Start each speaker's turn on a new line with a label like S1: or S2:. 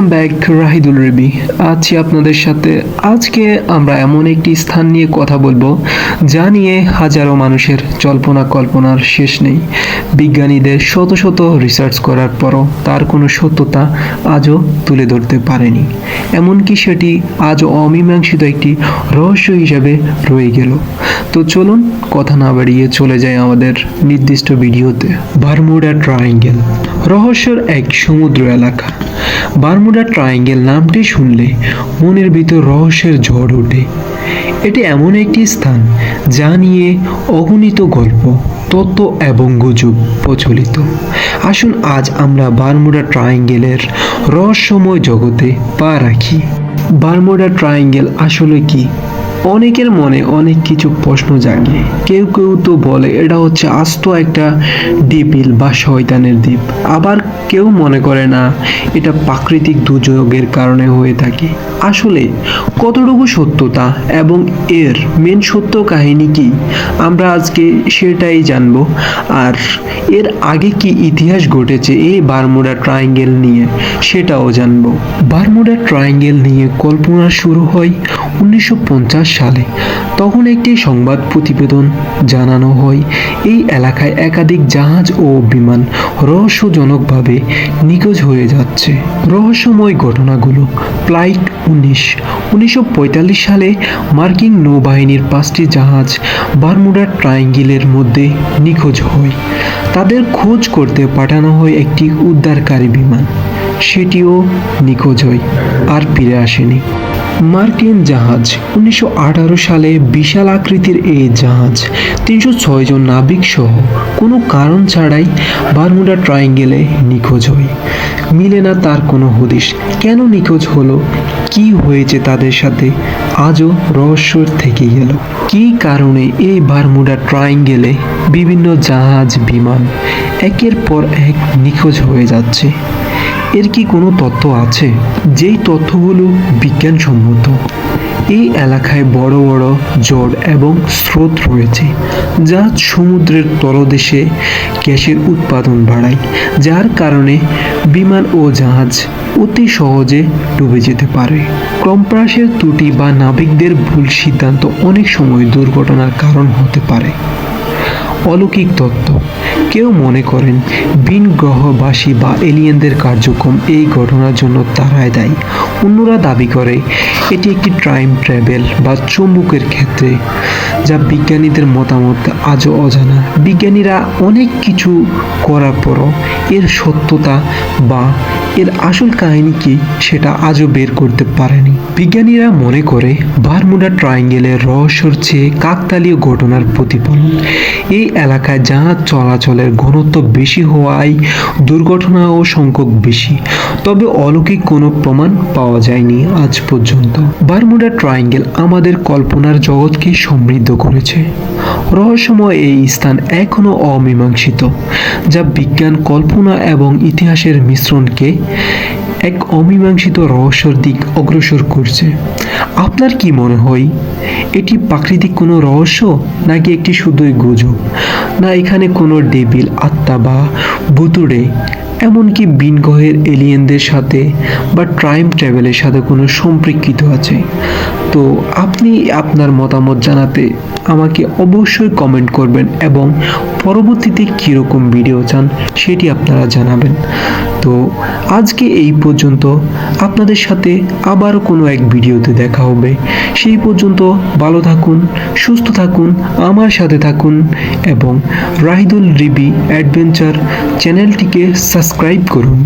S1: Welcome back Rahidul রিবি। আছি আপনাদের সাথে। আজকে আমরা এমন একটি স্থান নিয়ে কথা বলবো যা নিয়ে হাজারো মানুষের জল্পনা কল্পনার শেষ নেই। বিজ্ঞানীদের শত শত রিসার্চ করার পরও তার কোনো সত্যতা আজও তুলে ধরতে পারেনি, এমনকি সেটি আজও অমীমাংসিত একটি রহস্য হিসেবে রয়ে গেল। তো চলুন কথা না বাড়িয়ে চলে যাই আমাদের নির্দিষ্ট ভিডিওতে। বারমুডা ট্রায়াঙ্গেল রহস্যের এক সমুদ্র এলাকা। বারমুডা ট্রায়াঙ্গেল নামটি শুনলে মনের ভিতর রহস্যের ঝড় ওঠে। এটি এমন একটি স্থান যা নিয়ে অগণিত গল্প, তত্ত্ব এবং গুজব প্রচলিত। আসুন আজ আমরা বারমুডা ট্রায়াঙ্গেলের রহস্যময় জগতে পা রাখি। বারমুডা ট্রায়াঙ্গেল আসলে কি? অনেকের মনে অনেক কিছু প্রশ্ন জাগে। কেউ কেউ তো বলে এটা হচ্ছে আস্ত একটা ডিপিল বা শয়তানের দ্বীপ, আবার কেউ মনে করে না এটা প্রাকৃতিক দুর্যোগের কারণে হয়ে থাকে। আসলে কতটুকু সত্যতা এবং এর মেন সত্য কাহিনী কি, আমরা আজকে সেটাই জানবো। আর এর আগে কি ইতিহাস ঘটেছে এই বারমুডা ট্রায়াঙ্গেল নিয়ে সেটাও জানবো। বারমুডা ট্রায়াঙ্গেল নিয়ে কল্পনা শুরু হয় 1950 সালে। তখন একটি সংবাদ প্রতিবেদন জানানো হয় এই এলাকায় একাধিক জাহাজ ও বিমান রহস্যজনকভাবে নিখোঁজ হয়ে যাচ্ছে। রহস্যময় ঘটনাগুলো ফ্লাইট 1945 সালে মার্কিন নৌবাহিনীর 5টি জাহাজ বারমুডা ট্রায়াঙ্গেলের মধ্যে নিখোঁজ হয়। তাদের খোঁজ করতে পাঠানো হয় একটি উদ্ধারকারী বিমান, সেটিও নিখোঁজ হয় আর ফিরে আসেনি। মার্কিন জাহাজ 1918 সালে বিশাল আকৃতির এই জাহাজ 306 জন নাবিক সহ কোনো কারণ ছাড়াই বারমুডা ট্রায়াঙ্গেলে নিখোঁজ হয়। মিলে না তার কোনো হদিশ। কেন নিখোঁজ হলো, কি হয়েছে তাদের সাথে, আজও রহস্য থেকে গেল। কী কারণে এই বারমুডা ট্রায়াঙ্গেলে বিভিন্ন জাহাজ বিমান একের পর এক নিখোঁজ হয়ে যাচ্ছে? এর কি কোনো তথ্য আছে যেই তথ্যগুলো বিজ্ঞানসম্মত? এই এলাকায় বড় বড় জট এবং স্রোত রয়েছে যা সমুদ্রের তলদেশে গ্যাসের উৎপাদন বাড়ায়, যার কারণে বিমান ও জাহাজ অতি সহজে ডুবে যেতে পারে। কম্পাসের ত্রুটি বা নাবিকদের ভুল সিদ্ধান্ত অনেক সময় দুর্ঘটনার কারণ হতে পারে। অলৌকিক তত্ত্ব, কেউ মনে করেন ভিন গ্রহবাসী বা এলিয়েনদের কার্যক্রম এই ঘটনার জন্য তারাই দায়ী। অন্যরা দাবি করে এটি একটি টাইম ট্রাভেল বা চুম্বকের ক্ষেত্রে, যা বিজ্ঞানীদের মতামত আজও অজানা। বিজ্ঞানীরা অনেক কিছু করার পরও এর সত্যতা বা এর আসল কাহিনী কি সেটা আজও বের করতে পারেনি। বিজ্ঞানীরা মনে করে বারমুডা ট্রায়াঙ্গেলের রহস্যের চেয়ে কাকতালীয় ঘটনার প্রতিফলন। এই এলাকায় জাহাজ চলাচলের ঘনত্ব বেশি হওয়ায় দুর্ঘটনাও সংখ্যক বেশি, তবে অলৌকিক কোনো প্রমাণ পাওয়া যায়নি আজ পর্যন্ত। বারমুডা ট্রায়াঙ্গেল আমাদের কল্পনার জগৎকে সমৃদ্ধ করেছে। রহস্যময় এই স্থান এখনও অমীমাংসিত, যা বিজ্ঞান, কল্পনা এবং ইতিহাসের মিশ্রণকে এক অমীমাংসিত রহস্যের দিক অগ্রসর করছে। আপনার কি মনে হয়, এটি প্রাকৃতিক কোনো রহস্য, নাকি একটি শুধুই গুজব? না এখানে কোনো ডেভিল আত্মা বা ভুতুড়ে, এমনকি ভিন গ্রহের এলিয়েনদের সাথে বা টাইম ট্রাভেলের সাথে কোনো সম্পৃক্ত আছে? তো আপনি আপনার মতামত জানাতে আমাকে অবশ্যই কমেন্ট করবেন এবং পরবর্তীতে কীরকম ভিডিও চান সেটি আপনারা জানাবেন। তো আজকে এই পর্যন্ত। আপনাদের সাথে আবার কোনো এক ভিডিওতে দেখা হবে। সেই পর্যন্ত ভালো থাকুন, সুস্থ থাকুন, আমার সাথে থাকুন এবং রাহিদুল রিবি অ্যাডভেঞ্চার চ্যানেলটিকে সাবস্ক্রাইব করুন।